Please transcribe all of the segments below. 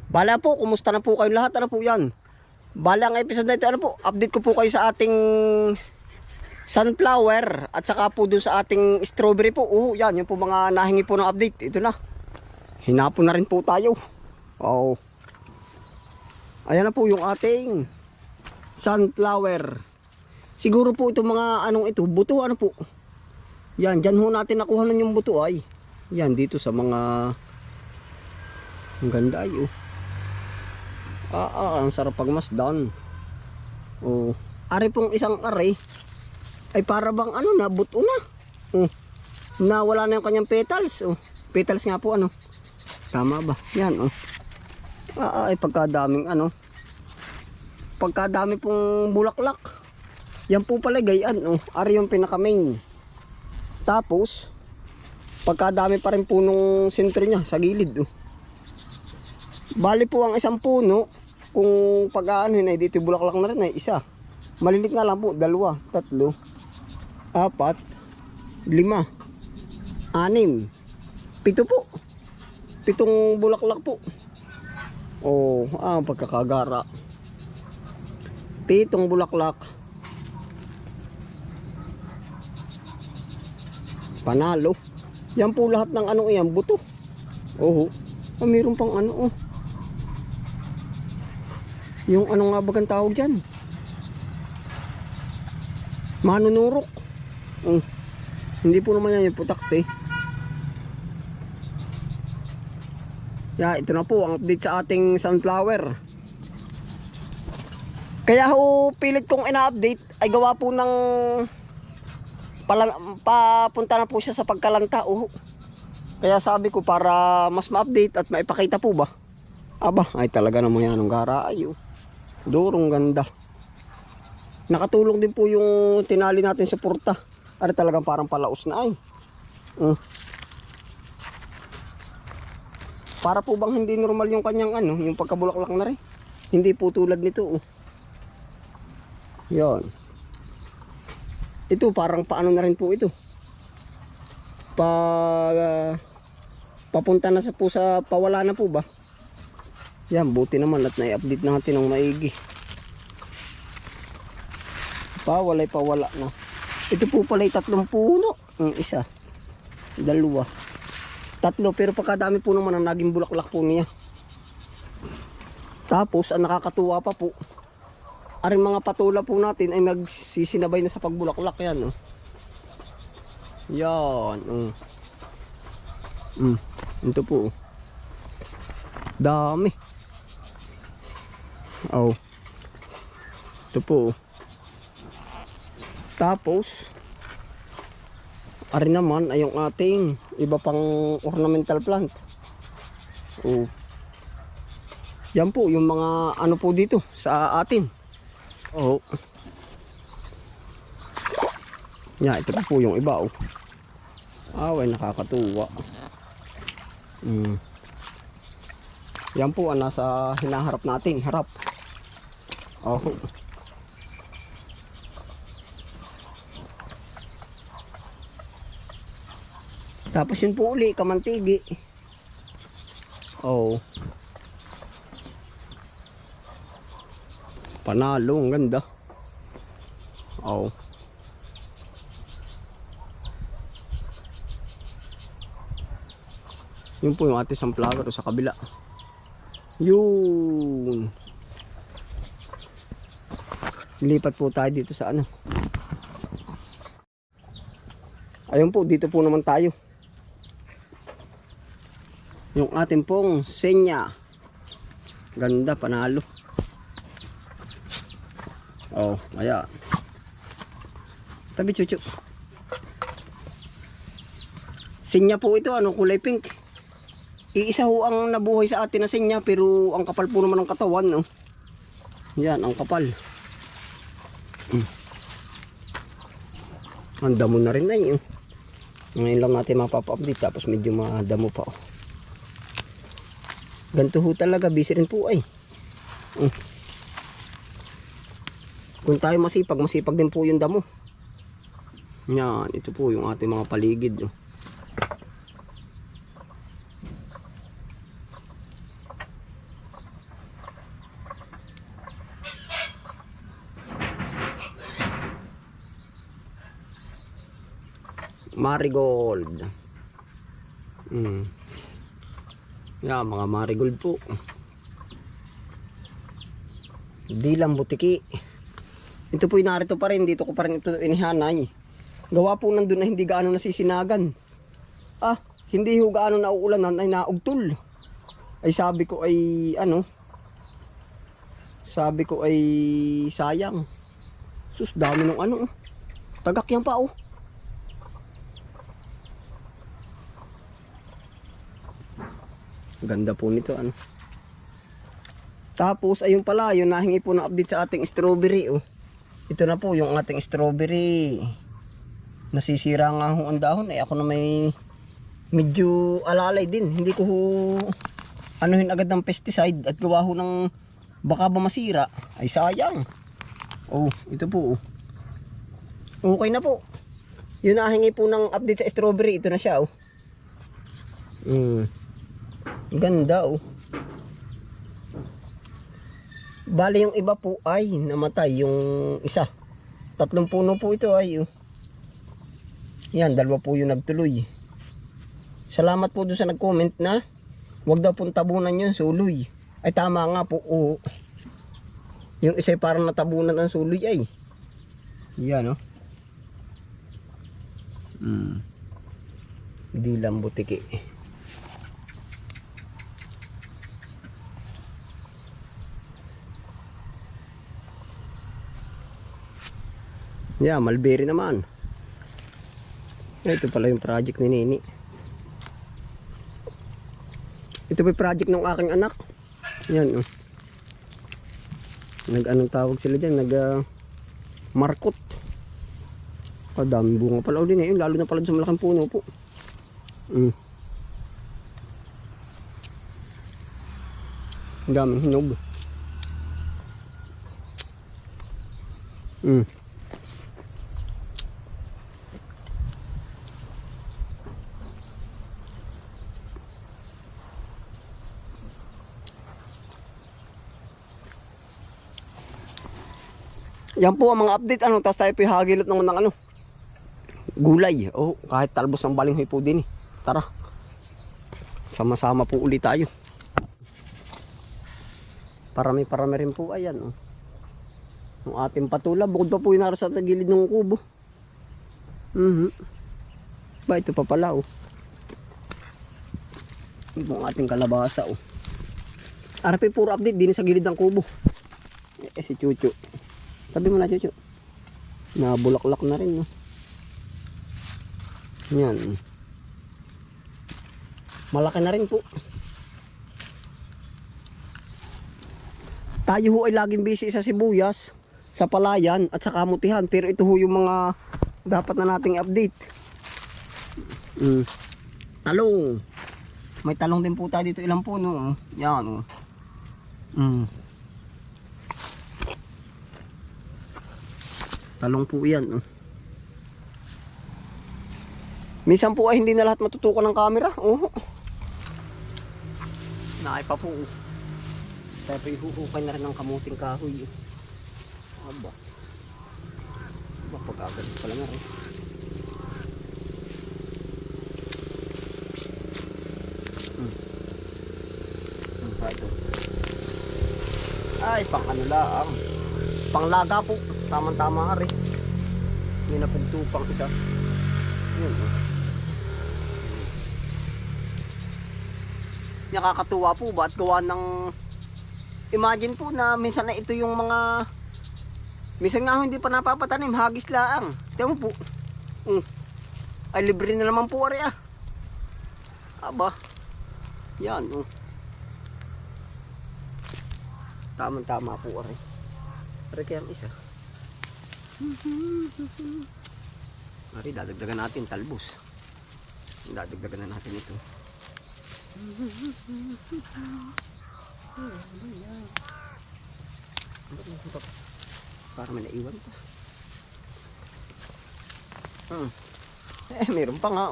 Bala po, kumusta na po kayo lahat? Ano po yan? Bala ang episode na ito, ano po, update ko po kayo sa ating sunflower at saka po dun sa ating strawberry po. Yan, yung po mga nahingi po ng update. Ito na. Hinapon na rin po tayo. Oh. Ayan na po yung ating sunflower. Siguro po ito mga anong ito, buto ano po. Yan, dyan ho natin nakuha nun yung buto ay. Yan, dito sa mga... Ang ganda ay oh. Ang sarap pagmasdan. Oh, ari pong isang aray ay para bang ano na buto na. Na wala na yung kanyang petals. Petals nga po ano. Tama ba? Yan ay pagkadaming ano. Pagkadami pong bulaklak. Yan po pala gayan ari yung pinaka main. Tapos pagkadami pa rin po nung sentro niya sa gilid Bali po ang isang puno, kung pag-aanhin ay dito bulaklak na rin ay isa. Malilit nga lang po, 2, 3, 4, 5, 6, 7 po. 7 bulaklak po. Ang pagkakagara. 7 bulaklak. Panalo. Yan po lahat ng ano yan, buto. Mayroon pang ano Yung ano nga bagang tawag dyan? Manunurok. Hindi po naman yan yung putakte. Ito na po ang update sa ating sunflower. Kaya pilit kong ina-update ay gawa po ng papunta na po siya sa pagkalanta. Kaya sabi ko para mas ma-update at maipakita po ba. Ay talaga naman yan ang gara ay Durong ganda. Nakatulong din po yung tinali natin sa porta. Ari talagang parang palaos na ay. Para po bang hindi normal yung kanyang yung pagkabulaklak na rin. Hindi po tulad nito Yan. Ito parang paano na rin po ito. Papunta na po sa pawala na po ba? Yan, buti naman at na-update natin ng maigi. Pawala na. Ito po pala 3 puno. Isa, 2, 3. Pero pagkadami po naman ang naging bulaklak po niya. Tapos, ang nakakatuwa pa po, aring mga patula po natin ay nagsisinabay na sa pagbulaklak. Yan. Yan. Ito po. Dami. Ito po. Tapos ari naman ay yung ating iba pang ornamental plant. Yan po yung mga ano po dito sa atin. Ito po yung iba ay nakakatuwa. Yan po ang nasa hinaharap nating harap. Tapos yun po uli, kamantigi. Panalo, ang ganda. Yun po yung ating sunflower sa kabila. Yun. Lipat po tayo dito sa Ayun po, dito po naman tayo. Yung ating pong senya. Ganda, panalo. Ayan. Tabi chuchu. Senya po ito, kulay pink. Iisa ho ang nabuhay sa atin na senya, pero ang kapal po naman ng katawan. Yan, ang kapal. Ang damo na rin ay. Ngayon lang natin mapapa-update, tapos medyo madamo pa. Ganito ho talaga, busy rin po ay. Kung tayo masipag din po yung damo. Yan, ito po yung ating mga paligid. Marigold. Yan, mga marigold po. Dilang butiki. Ito po narito pa rin. Dito ko pa rin ito inihanay. Gawa po nandun na hindi gaano nasisinagan. Hindi ho gaano nauulanan ay naugtol. Ay sabi ko ay sabi ko ay sayang. Sus, dami ng tagak yan pa Ganda po nito Tapos ayun pala, yung nahingi po ng update sa ating strawberry Ito na po yung ating strawberry. Nasisira nga ho ang dahon ako na may medyo alalay din. Hindi ko anuhin agad ng pesticide at gawa ho ng baka ba masira. Ay sayang. Ito po okay na po. Yung nahingi po ng update sa strawberry, ito na siya Ganda Bali yung iba po ay namatay. Yung isa 3 puno po ito ay yan, 2 po yung nagtuloy. Salamat po doon sa nag-comment na wag daw pong tabunan yung suloy. Ay tama nga po yung isa ay parang natabunan ang suloy ay yan Dilang butiki. Mulberry naman. Ito pala yung project ni Nini. Ito pa yung project ng aking anak. Yan anong tawag sila dyan? Markot. Dami bunga pala din lalo na pala sa malaking puno po. Daming hinog. Yan po ang mga update tapos tayo po hagilot ng gulay. Kahit talbos ng balinghoy po din Tara. Sama-sama po ulit tayo. Parami rin po ayan Ang ating patula bukod pa po yung nasa gilid ng kubo. Ito pa pala Ito ang ating kalabasa RP puro update din sa gilid ng kubo. Si Chuchu. Tabi mo na Chuchu. Nabulaklak na rin Yan. Malaki na rin po. Tayo ho ay laging busy sa sibuyas, sa palayan at sa kamutihan. Pero ito ho yung mga dapat na nating update. Talong. May talong din po tayo dito. Ilang puno Yan Talong po yan Minsan po ay hindi na lahat matutukan ng camera. Naay pa po Kaya pa ihuhukay na rin ng kamuting kahoy pag-agalit pala nga ito ay pang lang panglaga po. Tamang-tama nga rin. May napagtupang isa. Yun Nakakatuwa po ba at gawa ng imagine po na minsan na ito yung mga minsan nga hindi pa napapatanim, hagis laang. Tingnan mo po. Ay libre na naman po ari Aba. Yan Tamang-tama po ari. Ari kaya ang isa. Ari dadagdagan natin talbos. Dadagdagan na natin ito. Para may naiwan pa. Meron pa nga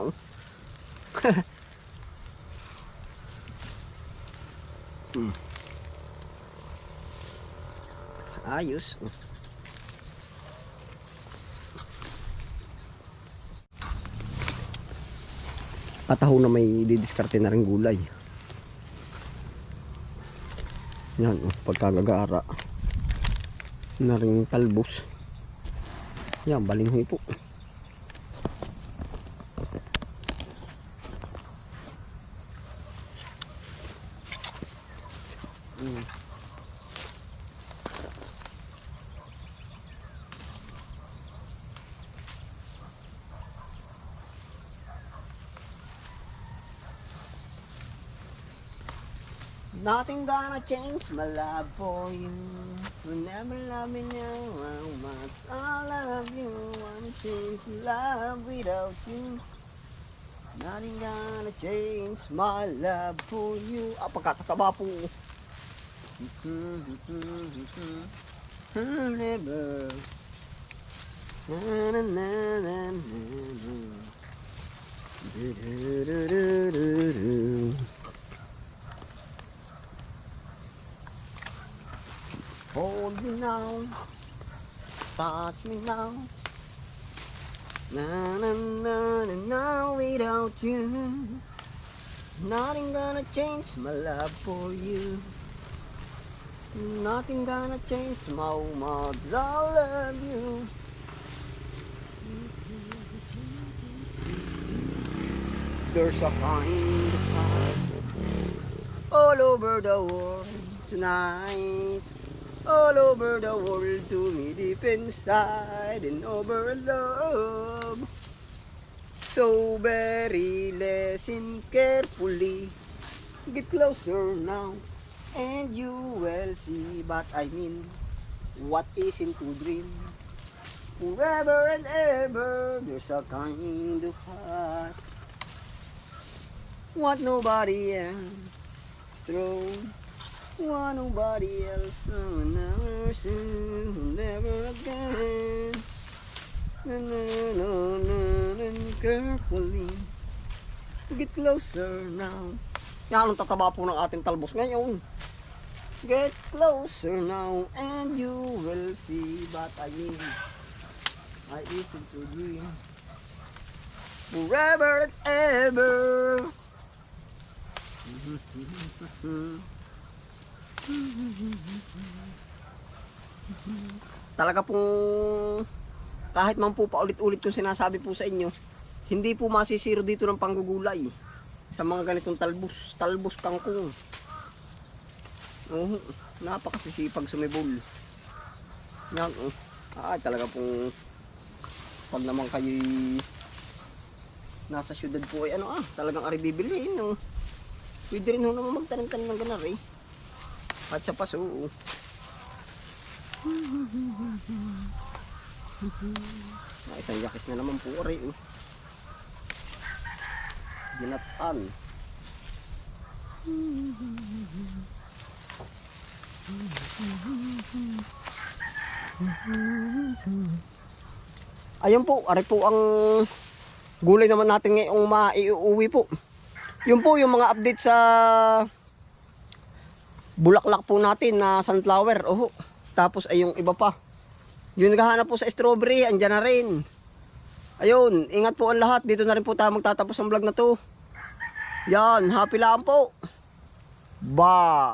Ayos. At ako na may didiskarte na rin gulay. Yan, pagkagagara na rin talbos. Yan, balinghoy po. Nothing gonna change my love for you. Whenever loving you, how much I love you. Wanna change love without you. Nothing gonna change my love for you. Ah, pagkatataba po. Never. Na na na na na. Hold me now, touch me now. Na na na na na, without you, nothing gonna change my love for you. Nothing gonna change how much I love you. There's a kind of heart all over the world tonight. All over the world to me deep inside and over love. So very listen carefully. Get closer now and you will see. But I mean, what isn't to dream? Forever and ever there's a kind of heart what nobody else thrown. Want nobody else on never soon, never again. No, no, no, no, no, carefully. Get closer now. Yan ang tataba po ng ating talbos ngayon. Get closer now and you will see. But I mean, I listen to you forever and ever. Talaga pong kahit man po paulit-ulit kong sinasabi po sa inyo, hindi po masisiro dito ng panggugulay sa mga ganitong talbos kangkong. Napakasisipag sumibol. Yan, talaga pong pag naman kayo nasa syudad po ay talagang ari bibiliin. Pwede rin naman magtanim-tanim ng ganar at sa paso. Isang yakis na naman po rin. Ginatan. Ayun po, ari po ang gulay naman natin ngayong maiuwi po. Yun po yung mga update sa bulaklak po natin na sunflower. Tapos ay yung iba pa. Yung naghahanap po sa strawberry, andyan na rin. Ayun, ingat po ang lahat. Dito na rin po tayo magtatapos ang vlog na to. Yan, happy lang po. Bye.